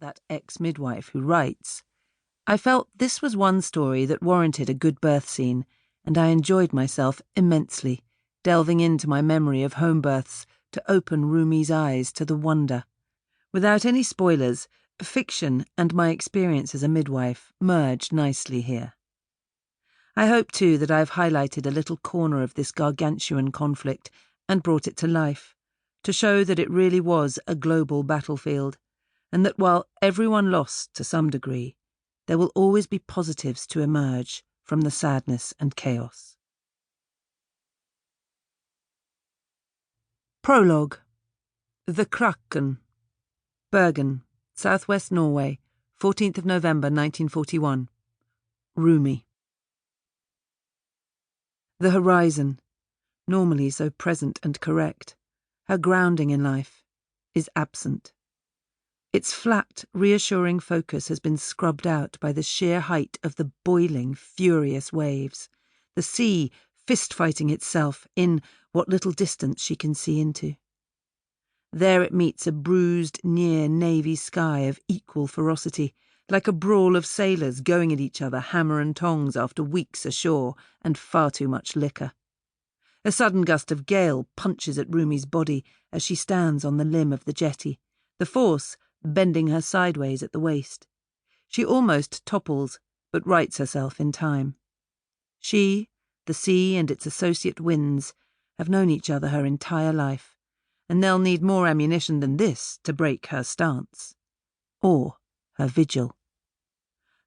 that ex-midwife who writes, I felt this was one story that warranted a good birth scene, and I enjoyed myself immensely, delving into my memory of home births to open Rumi's eyes to the wonder. Without any spoilers, fiction and my experience as a midwife merged nicely here. I hope, too, that I've highlighted a little corner of this gargantuan conflict and brought it to life, to show that it really was a global battlefield, and that while everyone lost to some degree, there will always be positives to emerge from the sadness and chaos. Prologue. The Kraken. Bergen, southwest Norway, 14th of November 1941. Rumi. The horizon, normally so present and correct, her grounding in life, is absent. Its flat, reassuring focus has been scrubbed out by the sheer height of the boiling, furious waves, the sea fist-fighting itself in what little distance she can see into. There it meets a bruised, near navy sky of equal ferocity, like a brawl of sailors going at each other hammer and tongs after weeks ashore and far too much liquor. A sudden gust of gale punches at Rumi's body as she stands on the limb of the jetty, the force bending her sideways at the waist. She almost topples, but rights herself in time. She, the sea and its associate winds, have known each other her entire life, and they'll need more ammunition than this to break her stance. Or her vigil.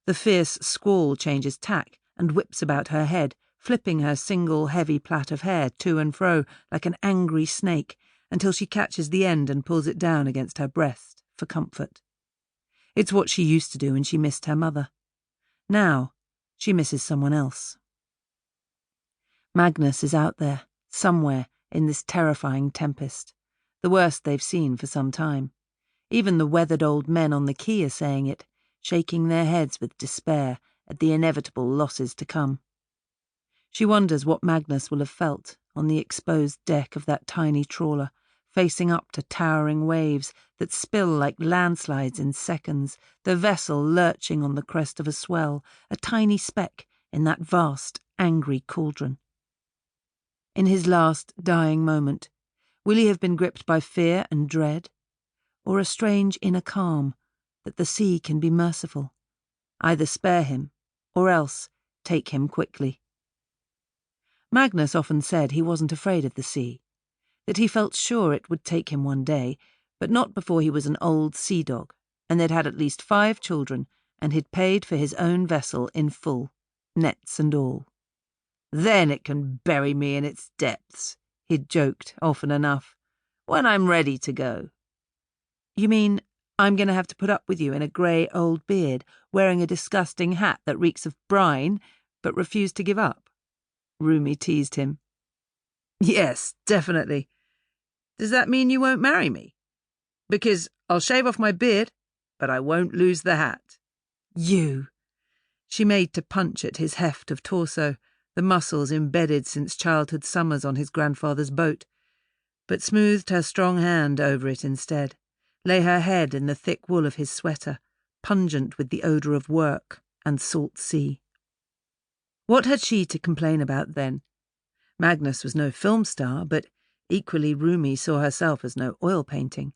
The fierce squall changes tack and whips about her head, flipping her single heavy plait of hair to and fro like an angry snake until she catches the end and pulls it down against her breast for comfort. It's what she used to do when she missed her mother. Now she misses someone else. Magnus is out there, somewhere in this terrifying tempest, the worst they've seen for some time. Even the weathered old men on the quay are saying it, shaking their heads with despair at the inevitable losses to come. She wonders what Magnus will have felt on the exposed deck of that tiny trawler, facing up to towering waves that spill like landslides in seconds, the vessel lurching on the crest of a swell, a tiny speck in that vast, angry cauldron. In his last, dying moment, will he have been gripped by fear and dread, or a strange inner calm that the sea can be merciful, either spare him, or else take him quickly? Magnus often said he wasn't afraid of the sea, that he felt sure it would take him one day, but not before he was an old sea dog, and they'd had at least 5 children, and he'd paid for his own vessel in full, nets and all. Then it can bury me in its depths, he'd joked often enough, when I'm ready to go. You mean I'm going to have to put up with you in a grey old beard, wearing a disgusting hat that reeks of brine, but refuse to give up? Rumi teased him. Yes, definitely. Does that mean you won't marry me? Because I'll shave off my beard, but I won't lose the hat. You! She made to punch at his heft of torso, the muscles embedded since childhood summers on his grandfather's boat, but smoothed her strong hand over it instead, lay her head in the thick wool of his sweater, pungent with the odour of work and salt sea. What had she to complain about then? Magnus was no film star, but equally Rumi saw herself as no oil painting,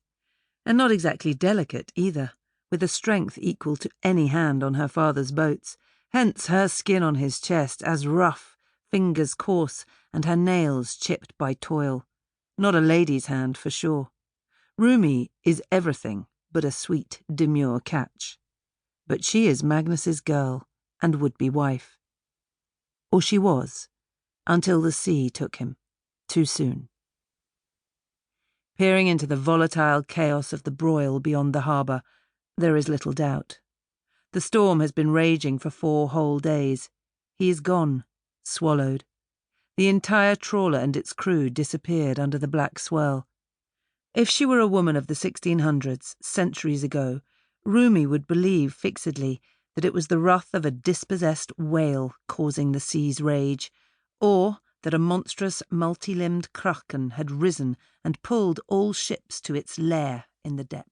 and not exactly delicate either, with a strength equal to any hand on her father's boats, hence her skin on his chest as rough, fingers coarse, and her nails chipped by toil. Not a lady's hand, for sure. Rumi is everything but a sweet, demure catch. But she is Magnus's girl and would-be wife. Or she was, until the sea took him, too soon. Peering into the volatile chaos of the broil beyond the harbour, there is little doubt. The storm has been raging for 4 whole days. He is gone, swallowed. The entire trawler and its crew disappeared under the black swirl. If she were a woman of the 1600s, centuries ago, Rumi would believe fixedly that it was the wrath of a dispossessed whale causing the sea's rage, or that a monstrous multi-limbed kraken had risen and pulled all ships to its lair in the depths.